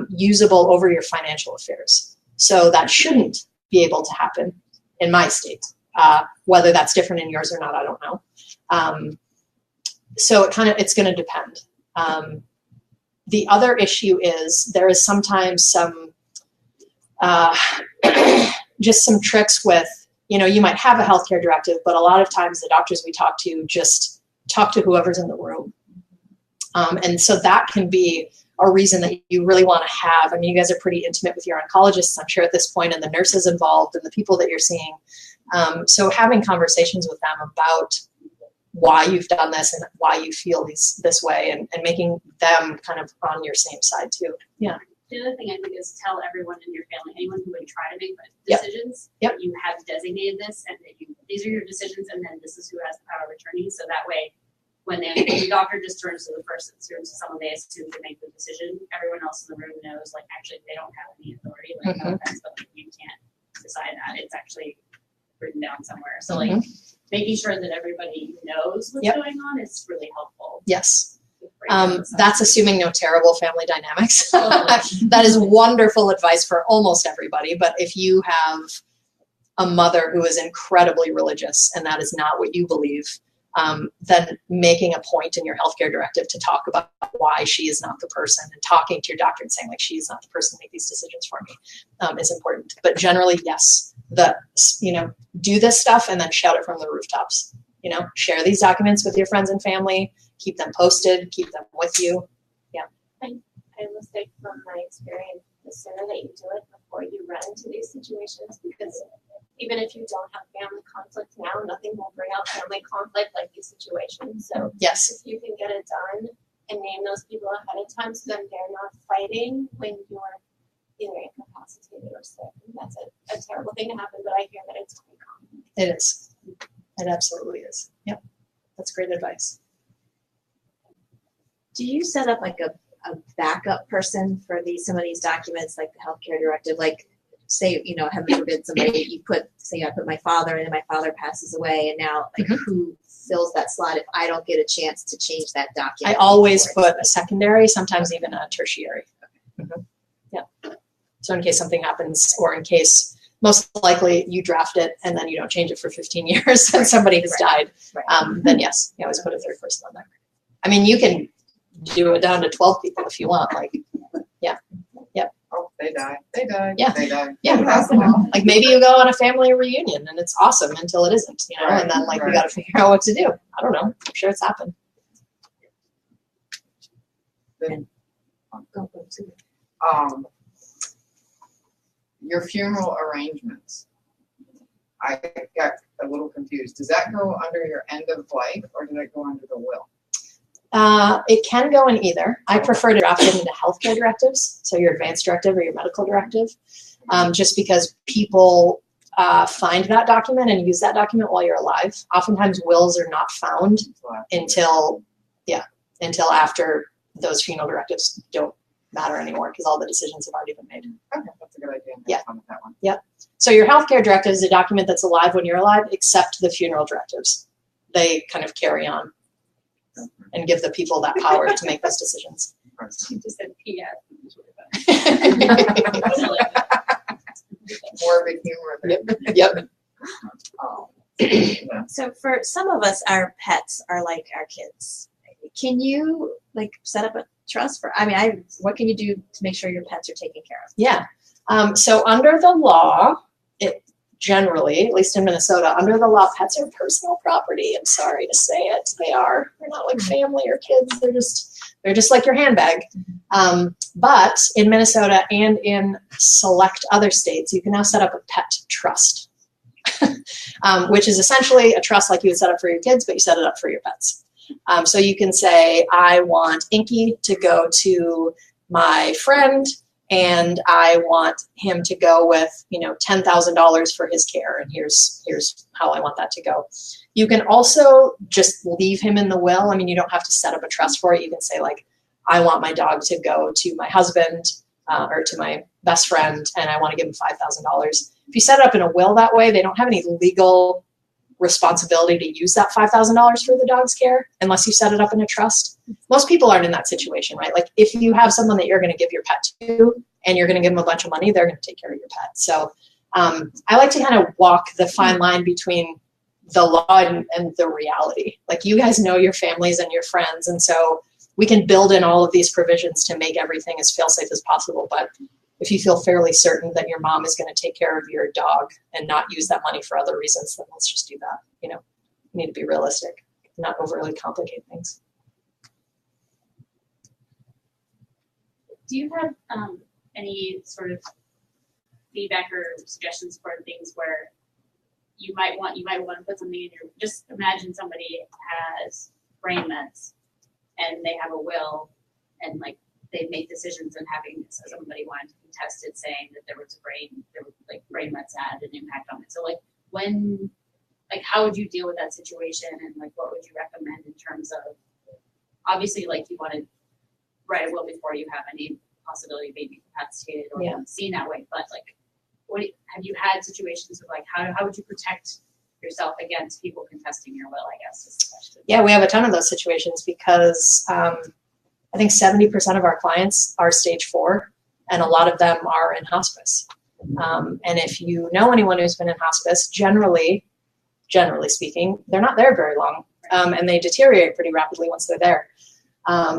usable over your financial affairs. So that shouldn't be able to happen in my state. Whether that's different in yours or not, I don't know. So it's going to depend. The other issue is there is sometimes some, just some tricks with, you might have a healthcare directive, but a lot of times the doctors we talk to just talk to whoever's in the room. And so that can be a reason that you really want to have. I mean, you guys are pretty intimate with your oncologists, I'm sure, at this point, and the nurses involved and the people that you're seeing. So having conversations with them about why you've done this and why you feel this way, and making them kind of on your same side too. Yeah. The other thing I think is tell everyone in your family, anyone who would try to make decisions, that you have designated this and that these are your decisions, and then this is who has the power of attorney. So that way, when the doctor just turns to the person, turns to someone they assume to make the decision, everyone else in the room knows, like, actually, they don't have any authority. Like, no offense, but like, you can't decide that. It's actually written down somewhere. So, like, making sure that everybody knows what's going on is really helpful. Yes. That's assuming no terrible family dynamics. That is wonderful advice for almost everybody. But if you have a mother who is incredibly religious and that is not what you believe, then making a point in your healthcare directive to talk about why she is not the person, and talking to your doctor and saying, like, she is not the person to make these decisions for me, is important. But generally, yes, do this stuff and then shout it from the rooftops. Share these documents with your friends and family, keep them posted, keep them with you. Yeah. I will say from my experience, the sooner that you do it before you run into these situations, because even if you don't have family conflict now, nothing will bring out family conflict like these situations. So yes, if you can get it done and name those people ahead of time, so then they're not fighting when you're either incapacitated or sick. And that's a terrible thing to happen, but I hear that it's quite common. It is. It absolutely is. Yep. That's great advice. Do you set up like a backup person for some of these documents, like the healthcare directive? Like, say, heaven forbid, somebody I put my father in and my father passes away, and now who fills that slot if I don't get a chance to change that document? I always put a secondary, sometimes even a tertiary. Yeah. So in case something happens, or in case most likely you draft it and then you don't change it for 15 years and somebody has died, then yes, you always put a third person on there. I mean, you can do it down to 12 people if you want. Like, yeah. Oh, they die. They die. Yeah. They die. Yeah. Like maybe you go on a family reunion and it's awesome until it isn't, and then you got to figure out what to do. I don't know. I'm sure it's happened. Then, your funeral arrangements. I got a little confused. Does that go under your end of life or does that go under the will? It can go in either. I prefer to draft it into healthcare directives, so your advanced directive or your medical directive, just because people find that document and use that document while you're alive. Oftentimes wills are not found until after those funeral directives don't matter anymore because all the decisions have already been made. Okay, that's a good idea. Yeah. Fun with that one. So your healthcare directive is a document that's alive when you're alive, except the funeral directives. They kind of carry on and give the people that power to make those decisions. She just said PS. Morbid humor. There. Yep. Oh. So for some of us, our pets are like our kids. Can you like set up a trust for? I mean, what can you do to make sure your pets are taken care of? Yeah. So under the law, it generally, at least in Minnesota, under the law, pets are personal property. I'm sorry to say it. They are. They're not like family or kids. They're just like your handbag. But in Minnesota and in select other states, you can now set up a pet trust, which is essentially a trust like you would set up for your kids, but you set it up for your pets. So you can say, I want Inky to go to my friend, and I want him to go with, $10,000 for his care, and here's how I want that to go. You can also just leave him in the will. I mean, you don't have to set up a trust for it. You can say, like, I want my dog to go to my husband or to my best friend, and I want to give him $5,000. If you set it up in a will that way, they don't have any legal responsibility to use that $5,000 for the dog's care unless you set it up in a trust. Most people aren't in that situation, right? Like if you have someone that you're going to give your pet to and you're going to give them a bunch of money, they're going to take care of your pet. So I like to kind of walk the fine line between the law and the reality. Like you guys know your families and your friends, and so we can build in all of these provisions to make everything as fail-safe as possible. But if you feel fairly certain that your mom is going to take care of your dog and not use that money for other reasons, then let's just do that. You need to be realistic, not overly complicate things. Do you have any sort of feedback or suggestions for things where you might want to put something in your? Just imagine somebody has brain meds and they have a will, and like they've made decisions and having somebody wanted to contest it, saying that there was brain meds had an impact on it. So how would you deal with that situation, and like what would you recommend in terms of, obviously, like you want to write a will before you have any possibility of being incapacitated or seen that way, but like have you had situations of like how would you protect yourself against people contesting your will, I guess is the question. Yeah, we have a ton of those situations because I think 70% of our clients are stage 4, and a lot of them are in hospice. And if you know anyone who's been in hospice, generally speaking, they're not there very long, and they deteriorate pretty rapidly once they're there.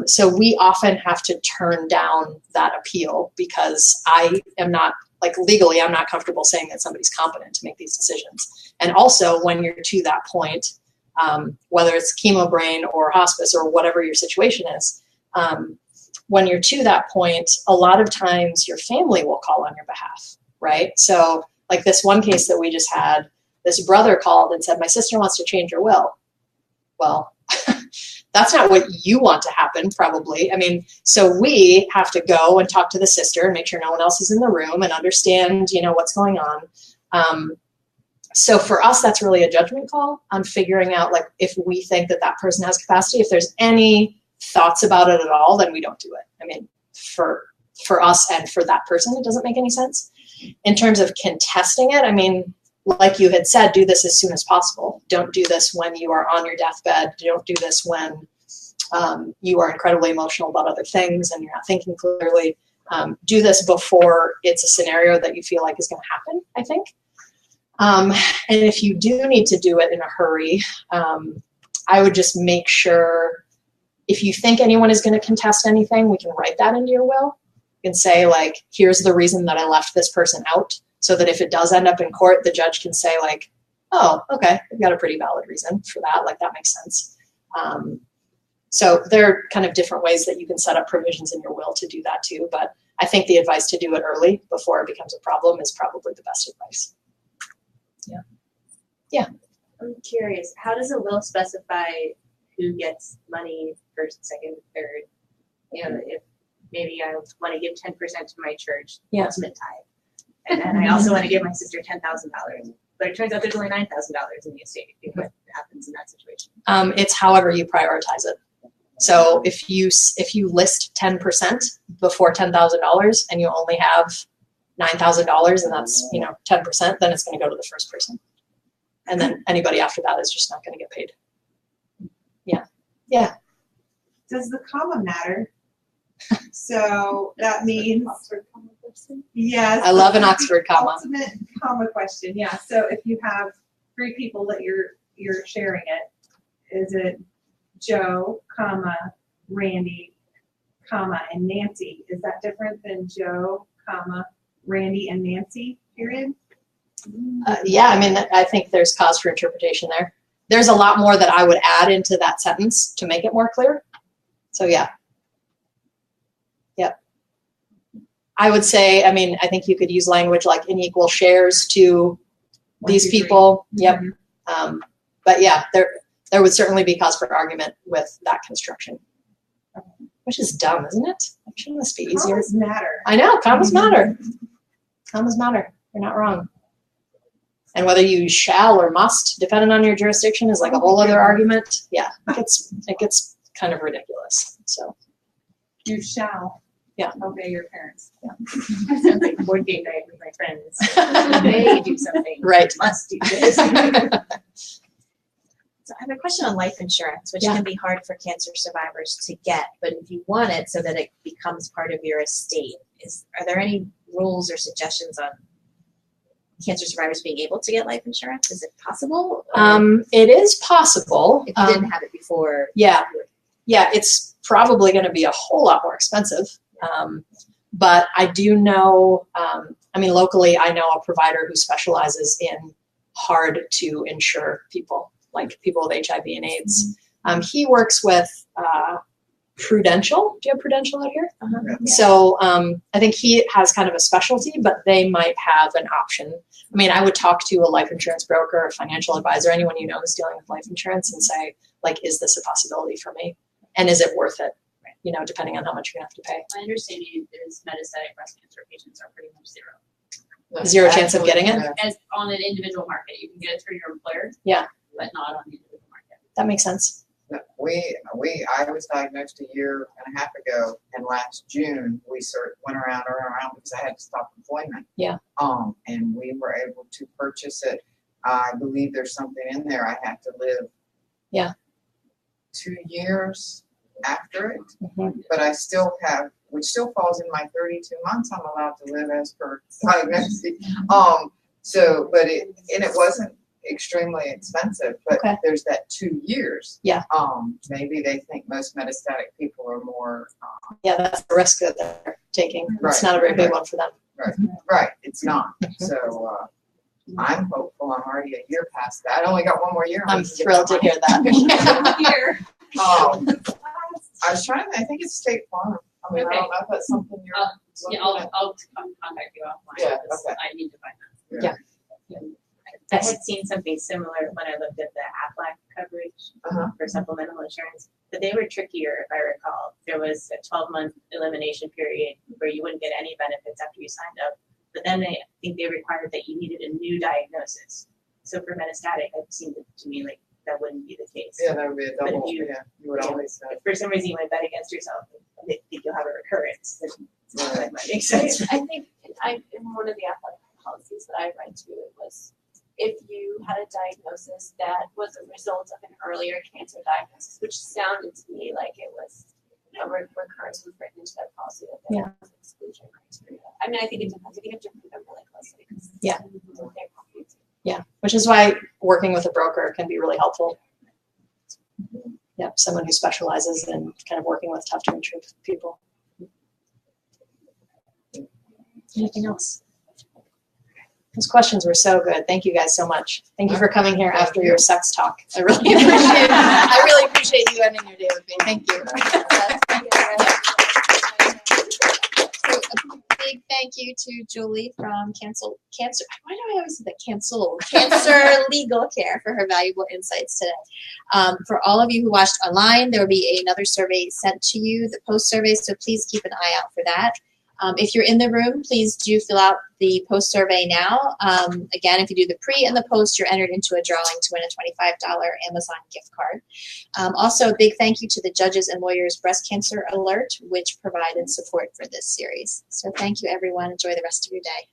So we often have to turn down that appeal because I am not, legally, I'm not comfortable saying that somebody's competent to make these decisions. And also, when you're to that point, whether it's chemo brain or hospice or whatever your situation is, when you're to that point, a lot of times your family will call on your behalf, right? So like this one case that we just had, this brother called and said, my sister wants to change her will. Well, that's not what you want to happen, probably. I mean, so we have to go and talk to the sister and make sure no one else is in the room and understand, what's going on. So for us, that's really a judgment call on figuring out, like, if we think that that person has capacity. If there's any thoughts about it at all, then we don't do it. I mean, for us and for that person, it doesn't make any sense. In terms of contesting it, I mean, like you had said, do this as soon as possible. Don't do this when you are on your deathbed. Don't do this when you are incredibly emotional about other things and you're not thinking clearly. Do this before it's a scenario that you feel like is going to happen, I think. And if you do need to do it in a hurry, I would just make sure, if you think anyone is going to contest anything, we can write that into your will. You can say, like, here's the reason that I left this person out, so that if it does end up in court, the judge can say, like, oh, okay, we've got a pretty valid reason for that. Like, that makes sense. So there are kind of different ways that you can set up provisions in your will to do that too. But I think the advice to do it early before it becomes a problem is probably the best advice. Yeah. I'm curious, how does a will specify who gets money first, second, third? If maybe I want to give 10% to my church, ultimate tithe. And then I also want to give my sister $10,000. But it turns out there's only $9,000 in the estate. What happens in that situation? It's however you prioritize it. So if you list 10% before $10,000 and you only have $9,000 and that's 10%, then it's going to go to the first person, and then anybody after that is just not going to get paid. Yeah. Does the comma matter? So that means yes. I love an Oxford comma. Ultimate comma question. Yeah. So if you have 3 people that you're sharing it, is it Joe, comma, Randy, comma, and Nancy? Is that different than Joe, comma, Randy, and Nancy, period? Yeah, I mean, I think there's cause for interpretation there. There's a lot more that I would add into that sentence to make it more clear. So yeah. Yep. I would say, I mean, I think you could use language like in equal shares to these people. Yep. But yeah, there would certainly be cause for argument with that construction. Which is dumb, isn't it? Shouldn't this be easier? Commas matter. I know, commas matter. Commas matter. You're not wrong. And whether you use shall or must, depending on your jurisdiction, is like a whole other argument. Yeah, it gets kind of ridiculous. So You shall. Yeah. Obey your parents. Yeah. Sounds like board game night with my friends. They do something. Right. Must do this. So I have a question on life insurance, which Yeah. can be hard for cancer survivors to get, but if you want it so that it becomes part of your estate, are there any rules or suggestions on cancer survivors being able to get life insurance? Is it possible? Or It is possible. if you didn't have it before. Yeah, it's probably going to be a whole lot more expensive. But I do know, locally, I know a provider who specializes in hard to insure people, like people with HIV and AIDS. He works with Prudential. Do you have Prudential out here? Uh-huh. Yeah. So I think he has kind of a specialty, but they might have an option. I mean, I would talk to a life insurance broker, a financial advisor, anyone you know who's dealing with life insurance, and say, like, is this a possibility for me? And is it worth it? Depending on how much you're going to have to pay. My understanding is metastatic breast cancer patients are pretty much zero. Zero chance of getting it? As on an individual market, you can get it through your employer. Yeah. But not on the individual market. That makes sense. I was diagnosed a year and a half ago, and last June we went around because I had to stop employment. Yeah. And we were able to purchase it. I believe there's something in there. I have to live. Yeah. 2 years after it, Mm-hmm. but I still have, which still falls in my 32 months I'm allowed to live as per diagnosis. But it wasn't extremely expensive, but Okay. there's that 2 years. Yeah. Maybe they think most metastatic people are more. Yeah, that's the risk that they're taking. It's Right. not a very big one for them. Right. It's not. So I'm hopeful. I'm already a year past that. I only got 1 more year. I'm thrilled to hear that. Here. I was trying. I think it's State Farm. I mean, Okay. I don't know if that's something you're. looking at. I'll contact you offline. Yeah, because okay. I need to find that. I had seen something similar when I looked at the AFLAC coverage Uh-huh. for supplemental insurance, but they were trickier, if I recall. There was a 12-month elimination period where you wouldn't get any benefits after you signed up, but then I think they required that you needed a new diagnosis. So for metastatic, it seemed to me like that wouldn't be the case. Yeah, that would be a But if double. you- Yeah, you would always say. If for some reason you want to bet against yourself, and they think you'll have a recurrence, then Right. that might make sense. I think in one of the athletic policies that I read to, it was if you had a diagnosis that was a result of an earlier cancer diagnosis, which sounded to me like it was a recurrence was written into that policy that there was exclusion criteria. I mean, I think it depends. I think you have to read them really closely. Yeah. They're confusing. Yeah, which is why working with a broker can be really helpful. Yep, someone who specializes in kind of working with tough to insure people. Anything else? Those questions were so good. Thank you guys so much. Thank you for coming here after your sex talk. I really appreciate it. I really appreciate you ending your day with me. Thank you. So a big thank you to Julie from Cancer. Why do I always say that? Cancer Legal Care for her valuable insights today. For all of you who watched online, there will be another survey sent to you, the post survey. So please keep an eye out for that. If you're in the room, please do fill out the post survey now. Again, if you do the pre and the post, you're entered into a drawing to win a $25 Amazon gift card. Also, a big thank you to the Judges and Lawyers Breast Cancer Alert, which provided support for this series. So thank you, everyone. Enjoy the rest of your day.